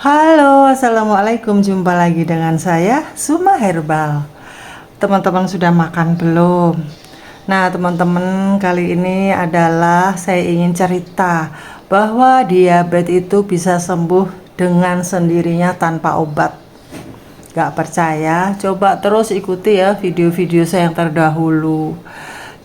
Halo, assalamualaikum. Jumpa lagi dengan saya, Suma Herbal. Teman-teman sudah makan belum? Nah, teman-teman, kali ini adalah saya ingin cerita bahwa diabetes itu bisa sembuh dengan sendirinya tanpa obat. Gak percaya? Coba terus ikuti ya video-video saya yang terdahulu.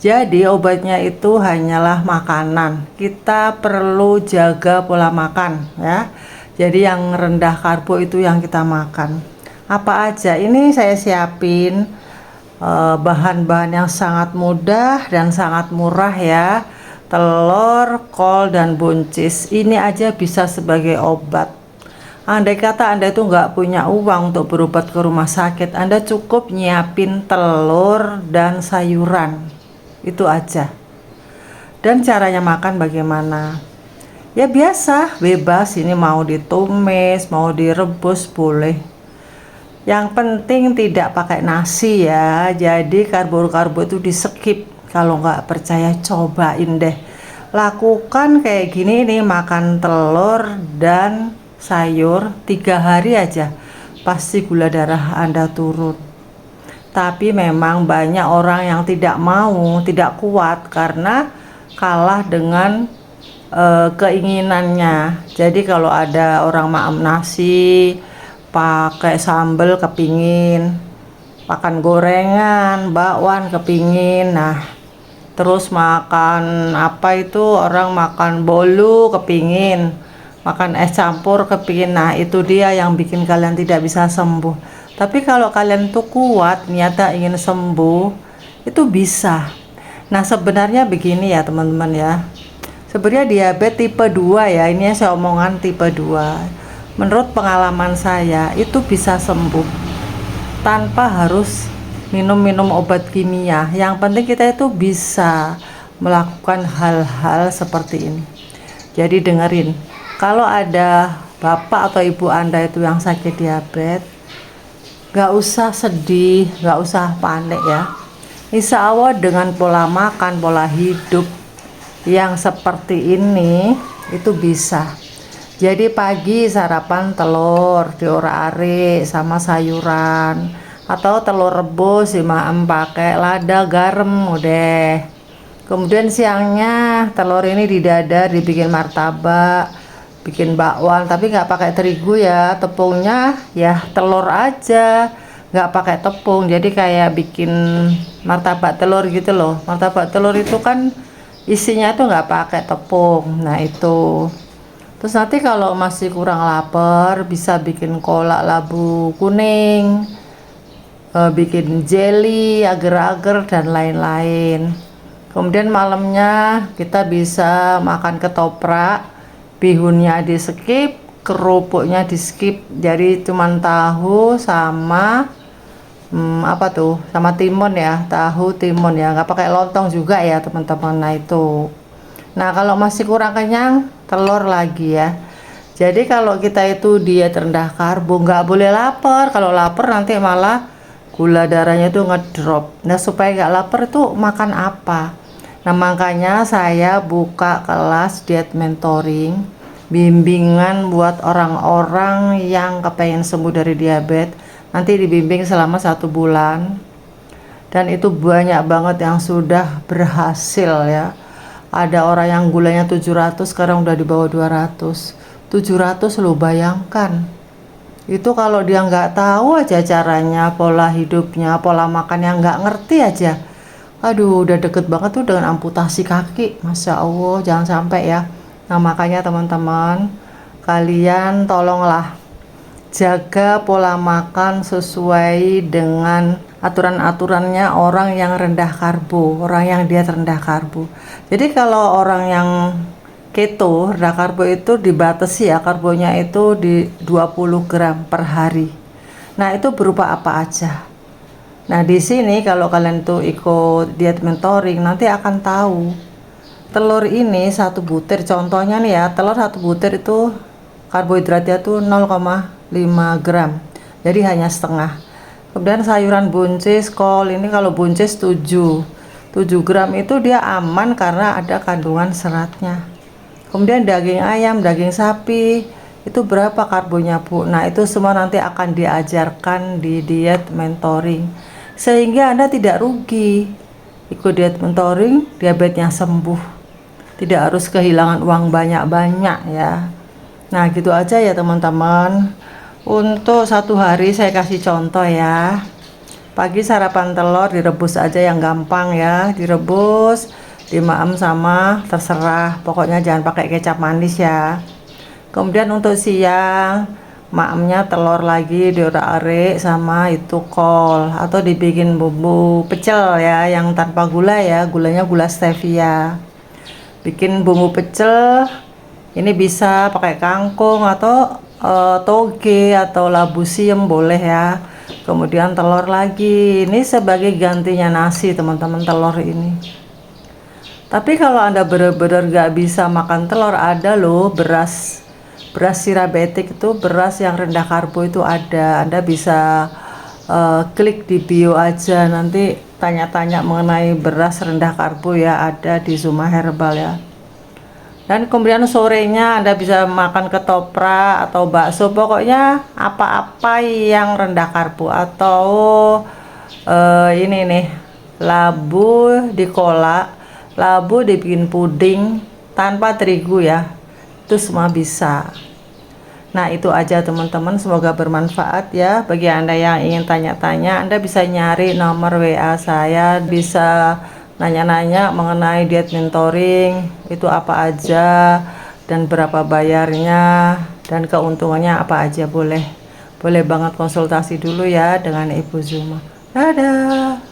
Jadi obatnya itu hanyalah makanan. Kita perlu jaga pola makan ya. Jadi yang rendah karbo itu yang kita makan. Apa aja? Ini saya siapin bahan-bahan yang sangat mudah dan sangat murah ya. Telur, kol, dan buncis. Ini aja bisa sebagai obat. Andai kata Anda itu nggak punya uang untuk berobat ke rumah sakit, Anda cukup nyiapin telur dan sayuran. Itu aja. Dan caranya makan bagaimana? Ya biasa, bebas. Ini mau ditumis, mau direbus boleh. Yang penting tidak pakai nasi ya. Jadi karbo-karbo itu di skip. Kalau nggak percaya cobain deh. Lakukan kayak gini nih, makan telur dan sayur 3 hari aja. Pasti gula darah Anda turun. Tapi memang banyak orang yang tidak mau, tidak kuat karena kalah dengan keinginannya. Jadi kalau ada orang makan nasi pakai sambal kepingin, makan gorengan, bakwan kepingin, nah terus makan apa itu, orang makan bolu kepingin, makan es campur kepingin. Nah itu dia yang bikin kalian tidak bisa sembuh. Tapi kalau kalian tuh kuat, niatnya ingin sembuh, itu bisa. Nah sebenarnya begini ya teman-teman ya. Sebenarnya diabetes tipe 2 ya, ini saya omongan tipe 2. Menurut pengalaman saya, itu bisa sembuh tanpa harus minum-minum obat kimia. Yang penting kita itu bisa melakukan hal-hal seperti ini. Jadi dengerin, kalau ada bapak atau ibu Anda itu yang sakit diabetes, gak usah sedih, gak usah panik ya. Insya Allah dengan pola makan, pola hidup yang seperti ini itu bisa. Jadi pagi sarapan telur diorak-arik sama sayuran, atau telur rebus pakai lada garam udah. Kemudian siangnya telur ini didadar, dibikin martabak, bikin bakwan, tapi nggak pakai terigu ya, tepungnya ya telur aja, nggak pakai tepung. Jadi kayak bikin martabak telur gitu loh. Martabak telur itu kan isinya tuh nggak pakai tepung. Nah itu. Terus nanti kalau masih kurang lapar, bisa bikin kolak labu kuning, bikin jelly agar-agar dan lain-lain. Kemudian malamnya kita bisa makan ketoprak, bihunnya di skip, kerupuknya di skip. Jadi cuman tahu sama apa tuh, sama timun ya, tahu timun ya, nggak pakai lontong juga ya teman-teman. Nah itu. Nah kalau masih kurang kenyang, telur lagi ya. Jadi kalau kita itu diet rendah karbo, nggak boleh lapar. Kalau lapar nanti malah gula darahnya itu ngedrop. Nah supaya nggak lapar itu makan apa? Nah makanya saya buka kelas diet mentoring, bimbingan buat orang-orang yang kepengen sembuh dari diabetes. Nanti dibimbing selama 1 bulan, dan itu banyak banget yang sudah berhasil ya. Ada orang yang gulanya 700 sekarang udah di bawah 200. 700 lo bayangkan. Itu kalau dia nggak tahu aja caranya, pola hidupnya, pola makan yang nggak ngerti aja. Aduh udah deket banget tuh dengan amputasi kaki. Masya Allah, jangan sampai ya. Nah makanya teman-teman, kalian tolonglah jaga pola makan sesuai dengan aturan-aturannya orang yang rendah karbo, orang yang diet rendah karbo. Jadi kalau orang yang keto rendah karbo itu dibatasi ya, karbonya itu di 20 gram per hari. Nah itu berupa apa aja. Nah di sini kalau kalian tuh ikut diet mentoring, nanti akan tahu telur ini 1 butir, contohnya nih ya, telur 1 butir itu karbohidratnya tuh 0,5 gram, jadi hanya setengah. Kemudian sayuran buncis, kol ini kalau buncis 7 gram itu dia aman karena ada kandungan seratnya. Kemudian daging ayam, daging sapi itu berapa karbonya Bu. Nah itu semua nanti akan diajarkan di diet mentoring, sehingga Anda tidak rugi ikut diet mentoring, diabetesnya sembuh, tidak harus kehilangan uang banyak-banyak ya. Nah gitu aja ya teman-teman. Untuk satu hari saya kasih contoh ya. Pagi sarapan telur direbus aja yang gampang ya, direbus, dimaem sama terserah, pokoknya jangan pakai kecap manis ya. Kemudian untuk siang maemnya telur lagi diorak-arik sama itu kol, atau dibikin bumbu pecel ya yang tanpa gula ya, gulanya gula stevia. Bikin bumbu pecel ini bisa pakai kangkung atau toge atau labu siam boleh ya. Kemudian telur lagi, ini sebagai gantinya nasi teman-teman, telur ini. Tapi kalau Anda benar-benar gak bisa makan telur, ada loh beras sirabetik, itu beras yang rendah karbo itu ada. Anda bisa klik di bio aja, nanti tanya-tanya mengenai beras rendah karbo ya, ada di Zuma Herbal ya. Dan kemudian sorenya Anda bisa makan ketoprak atau bakso, pokoknya apa-apa yang rendah karbo. Atau ini nih, labu dikolak, labu dibikin puding tanpa terigu ya, itu semua bisa. Nah itu aja teman-teman, semoga bermanfaat ya. Bagi Anda yang ingin tanya-tanya, Anda bisa nyari nomor WA saya, bisa nanya-nanya mengenai diet mentoring itu apa aja dan berapa bayarnya dan keuntungannya apa aja. Boleh banget konsultasi dulu ya dengan Ibu Zuma. Dadah.